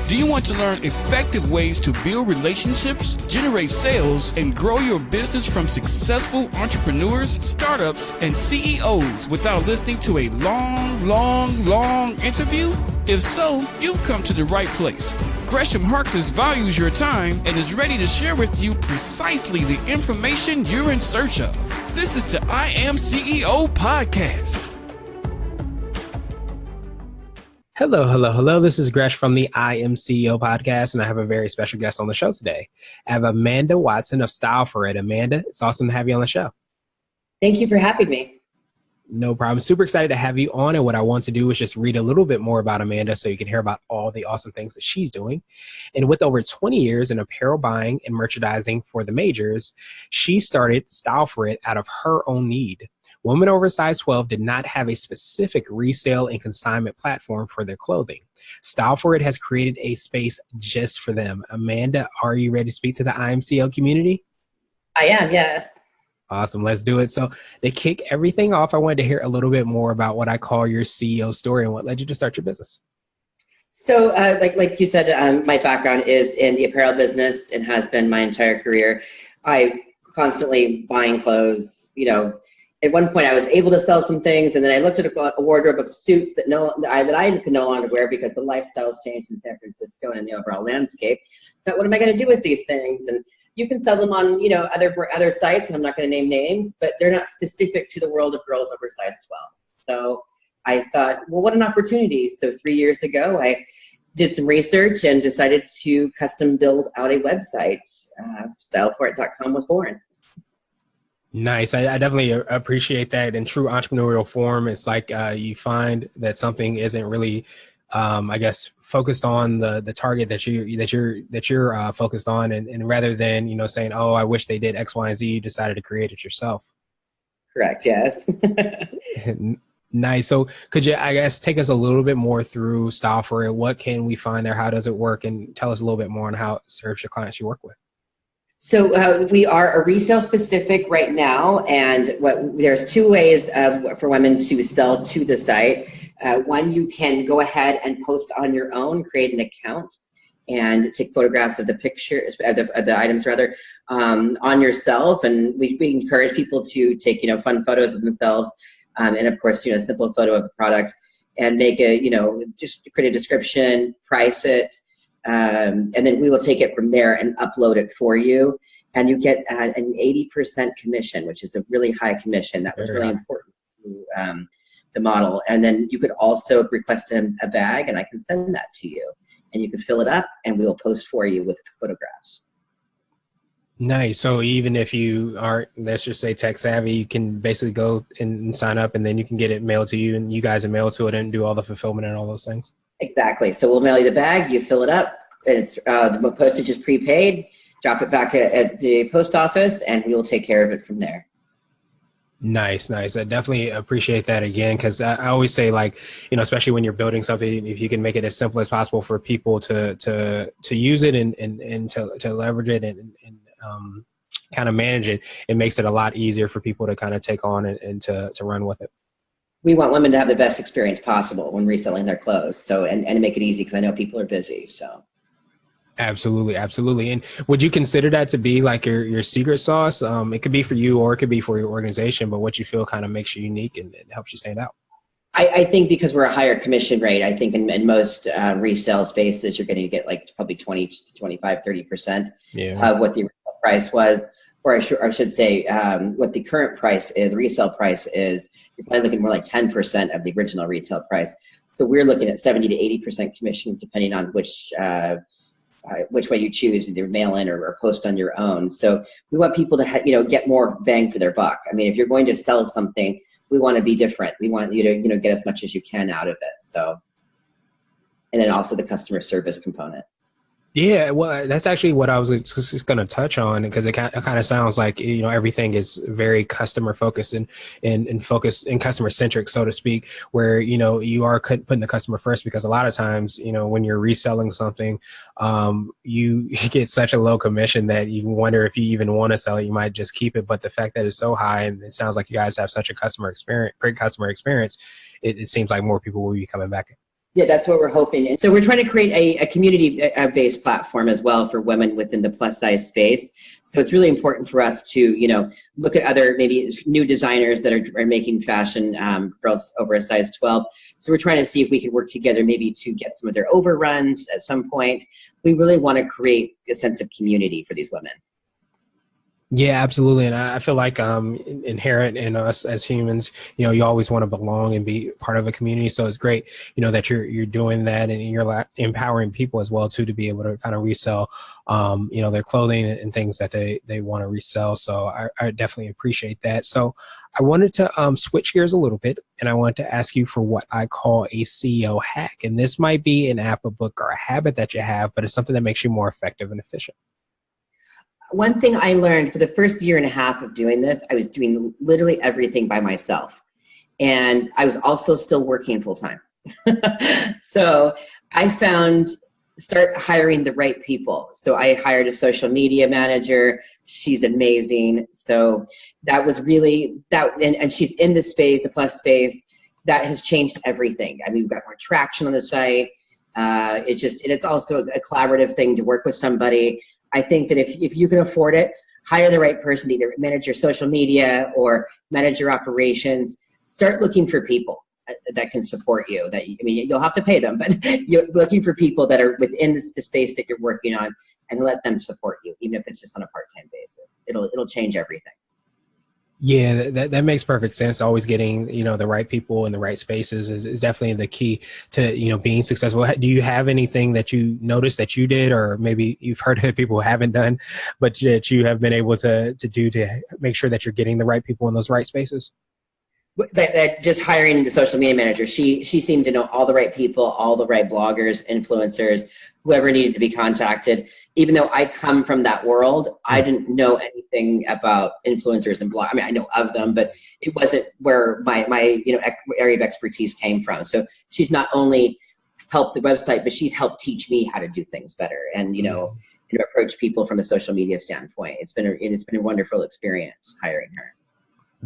Do you want to learn effective ways to build relationships, generate sales, and grow your business from successful entrepreneurs, startups, and CEOs without listening to a long interview? If so, you've come to the right place. Gresham Harkless values your time and is ready to share with you precisely the information you're in search of. This is the IAM351 podcast. Hello. This is Gresh from the IAM351 podcast, and I have a very special guest on the show today. I have Amanda Watson of Style For It. Amanda, it's awesome to have you on the show. Thank you for having me. No problem. Super excited to have you on, and what I want to do is just read a little bit more about Amanda so you can hear about all the awesome things that she's doing. And with over 20 years in apparel buying and merchandising for the majors, she started Style For It out of her own need. Women over size 12 did not have a specific resale and consignment platform for their clothing. Style For It has created a space just for them. Amanda, are you ready to speak to the IMCO community? I am, yes. Awesome. Let's do it. So to kick everything off, I wanted to hear a little bit more about what I call your CEO story and what led you to start your business. So like you said, my background is in the apparel business and has been my entire career. I constantly buying clothes, At one point, I was able to sell some things, and then I looked at a wardrobe of suits that I could no longer wear because the lifestyles changed in San Francisco and in the overall landscape. But what am I going to do with these things? And you can sell them on, other sites, and I'm not going to name names, but they're not specific to the world of girls over size 12. So I thought, well, what an opportunity. So 3 years ago, I did some research and decided to custom build out a website. StyleForIt.com was born. Nice. I definitely appreciate that. In true entrepreneurial form, it's like you find that something isn't really, focused on the target that you're focused on, and rather than saying, oh, I wish they did X, Y, and Z, you decided to create it yourself. Correct. Yes. Nice. So could you, take us a little bit more through Style For It? What can we find there? How does it work? And tell us a little bit more on how it serves your clients you work with. So we are a resale specific right now, and there's two ways for women to sell to the site. One, you can go ahead and post on your own, create an account, and take photographs of the pictures, of the items rather, on yourself. And we encourage people to take fun photos of themselves, and of course a simple photo of the product, and make just create a description, price it. And then we will take it from there and upload it for you. And you get an 80% commission, which is a really high commission. That was really important to the model. And then you could also request a bag, and I can send that to you. And you can fill it up, and we will post for you with photographs. Nice. So even if you aren't, let's just say, tech savvy, you can basically go and sign up, and then you can get it mailed to you, and you guys will mail to it and do all the fulfillment and all those things. Exactly. So we'll mail you the bag, you fill it up, and it's the postage is prepaid, drop it back at the post office, and we will take care of it from there. Nice. I definitely appreciate that again, because I always say, especially when you're building something, if you can make it as simple as possible for people to use it and to leverage it and kind of manage it, it makes it a lot easier for people to kind of take on and to run with it. We want women to have the best experience possible when reselling their clothes. So, and make it easy, because I know people are busy. So. Absolutely. And would you consider that to be like your secret sauce? It could be for you, or it could be for your organization, but what you feel kind of makes you unique and helps you stand out. I think because we're a higher commission rate, I think in most resale spaces, you're going to get probably 20 to 25, 30% of what the original price was. Or I should say, what the current price is, the resale price is, you're probably looking more like 10% of the original retail price. So we're looking at 70 to 80% commission, depending on which way you choose, either mail in or post on your own. So we want people to get more bang for their buck. I mean, if you're going to sell something, we want to be different. We want you to get as much as you can out of it. So, and then also the customer service component. Yeah, well, that's actually what I was just going to touch on, because it kind of sounds like, everything is very customer focused and focused and customer centric, so to speak, where, you are putting the customer first, because a lot of times, when you're reselling something, you get such a low commission that you wonder if you even want to sell it. You might just keep it. But the fact that it's so high, and it sounds like you guys have such a great customer experience, it seems like more people will be coming back. Yeah, that's what we're hoping. And so we're trying to create a community-based platform as well for women within the plus size space. So it's really important for us to, look at other maybe new designers that are making fashion, girls over a size 12. So we're trying to see if we can work together maybe to get some of their overruns at some point. We really want to create a sense of community for these women. Yeah, absolutely. And I feel like inherent in us as humans, you always want to belong and be part of a community. So it's great, that you're doing that, and you're empowering people as well too, to be able to kind of resell, their clothing and things that they want to resell. So I definitely appreciate that. So I wanted to switch gears a little bit, and I wanted to ask you for what I call a CEO hack. And this might be an app, a book, or a habit that you have, but it's something that makes you more effective and efficient. One thing I learned for the first year and a half of doing this, I was doing literally everything by myself. And I was also still working full time. So I found, start hiring the right people. So I hired a social media manager. She's amazing. So that was really, and she's in the space, the plus space, that has changed everything. I mean, we've got more traction on the site. And it's also a collaborative thing to work with somebody. I think that if you can afford it, hire the right person, either manage your social media or manage your operations. Start looking for people that can support you. You'll have to pay them, but you're looking for people that are within the space that you're working on, and let them support you, even if it's just on a part-time basis. It'll change everything. Yeah, that makes perfect sense. Always getting, the right people in the right spaces is definitely the key to, being successful. Do you have anything that you noticed that you did, or maybe you've heard of people who haven't done, but that you have been able to do to make sure that you're getting the right people in those right spaces? That just hiring the social media manager, she seemed to know all the right people, all the right bloggers, influencers, whoever needed to be contacted. Even though I come from that world, I didn't know anything about influencers and blog. I know of them, but it wasn't where my area of expertise came from. So she's not only helped the website, but she's helped teach me how to do things better and approach people from a social media standpoint. It's been a wonderful experience hiring her.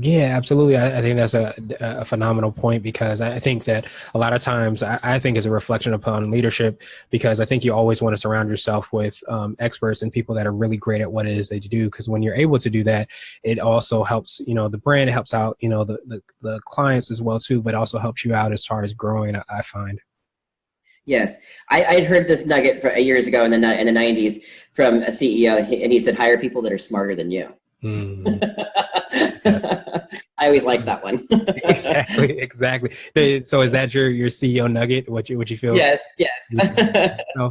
Yeah, absolutely. I think that's a phenomenal point, because I think that a lot of times I think is a reflection upon leadership, because I think you always want to surround yourself with experts and people that are really great at what it is they do. Because when you're able to do that, it also helps, the brand, it helps out, the clients as well too, but also helps you out as far as growing, I find. Yes, I'd heard this nugget years ago in the 90s from a CEO, and he said, hire people that are smarter than you. Mm. I always liked that one. Exactly. So is that your CEO nugget? What you feel? Yes. So,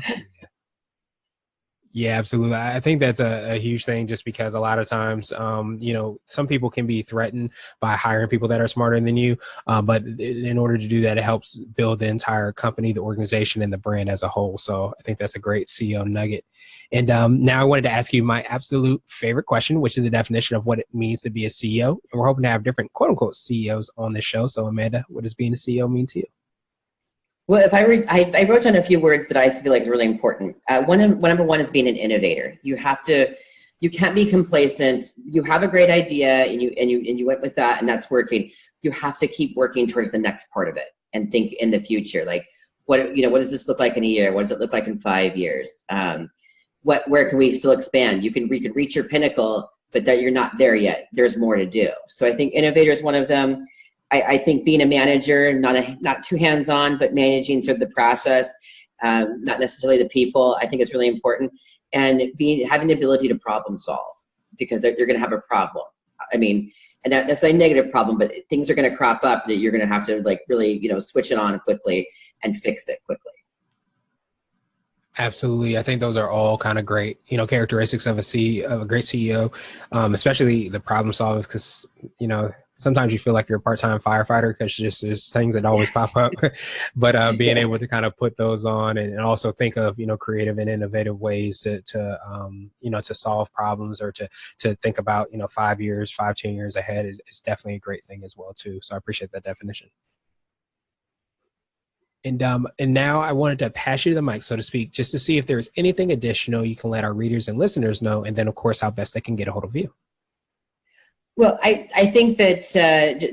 yeah, absolutely. I think that's a huge thing, just because a lot of times, some people can be threatened by hiring people that are smarter than you. But in order to do that, it helps build the entire company, the organization, and the brand as a whole. So I think that's a great CEO nugget. And now I wanted to ask you my absolute favorite question, which is the definition of what it means to be a CEO. And we're hoping to have different quote unquote CEOs on this show. So Amanda, what does being a CEO mean to you? Well, if I wrote down a few words that I feel like is really important. Number one is being an innovator. You can't be complacent. You have a great idea and you went with that and that's working. You have to keep working towards the next part of it and think in the future. Like what does this look like in a year? What does it look like in 5 years? Where can we still expand? We can reach your pinnacle, but that you're not there yet. There's more to do. So I think innovator is one of them. I think being a manager, not too hands-on, but managing sort of the process, not necessarily the people, I think is really important. And having the ability to problem solve, because you're going to have a problem. And that's a negative problem, but things are going to crop up that you're going to have to really, switch it on quickly and fix it quickly. Absolutely. I think those are all kind of great, characteristics of a great CEO, especially the problem solving, because, sometimes you feel like you're a part-time firefighter because there's things that always pop up, but being able to kind of put those on and also think of, creative and innovative ways to solve problems, or to think about, 5 years, 10 years ahead is definitely a great thing as well too. So I appreciate that definition. And now I wanted to pass you the mic, so to speak, just to see if there's anything additional you can let our readers and listeners know, and then of course how best they can get a hold of you. Well, I think that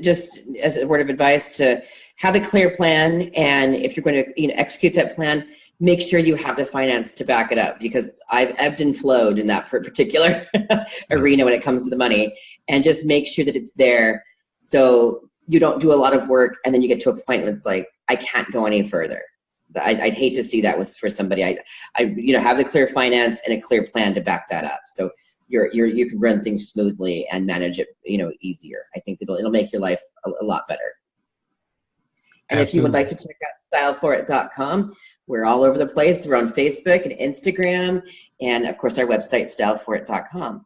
just as a word of advice to have a clear plan, and if you're going to execute that plan, make sure you have the finance to back it up, because I've ebbed and flowed in that particular arena when it comes to the money, and just make sure that it's there so you don't do a lot of work and then you get to a point where it's like, I can't go any further. I'd hate to see that was for somebody. I have the clear finance and a clear plan to back that up, so you can run things smoothly and manage it easier. I think it'll make your life a lot better. And Absolutely. If you would like to check out styleforit.com, we're all over the place. We're on Facebook and Instagram, and of course our website, styleforit.com.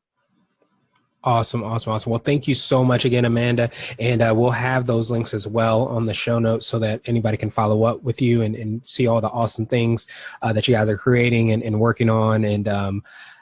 Awesome. Well, thank you so much again, Amanda. And we'll have those links as well on the show notes so that anybody can follow up with you and see all the awesome things that you guys are creating and working on. And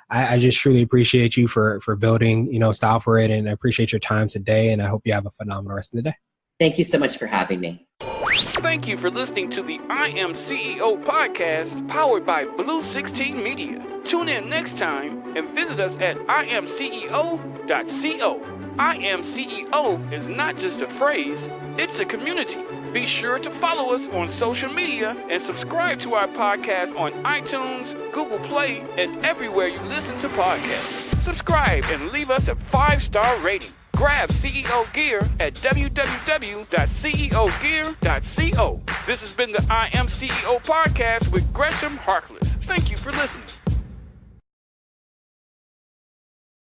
I just truly appreciate you for building, Style For It, and I appreciate your time today. And I hope you have a phenomenal rest of the day. Thank you so much for having me. Thank you for listening to the I Am CEO podcast powered by Blue 16 Media. Tune in next time and visit us at IAM351.co. IAM351 is not just a phrase, it's a community. Be sure to follow us on social media and subscribe to our podcast on iTunes, Google Play, and everywhere you listen to podcasts. Subscribe and leave us a 5-star rating. Grab CEO gear at www.ceogear.co. This has been the I Am CEO podcast with Gresham Harkless. Thank you for listening.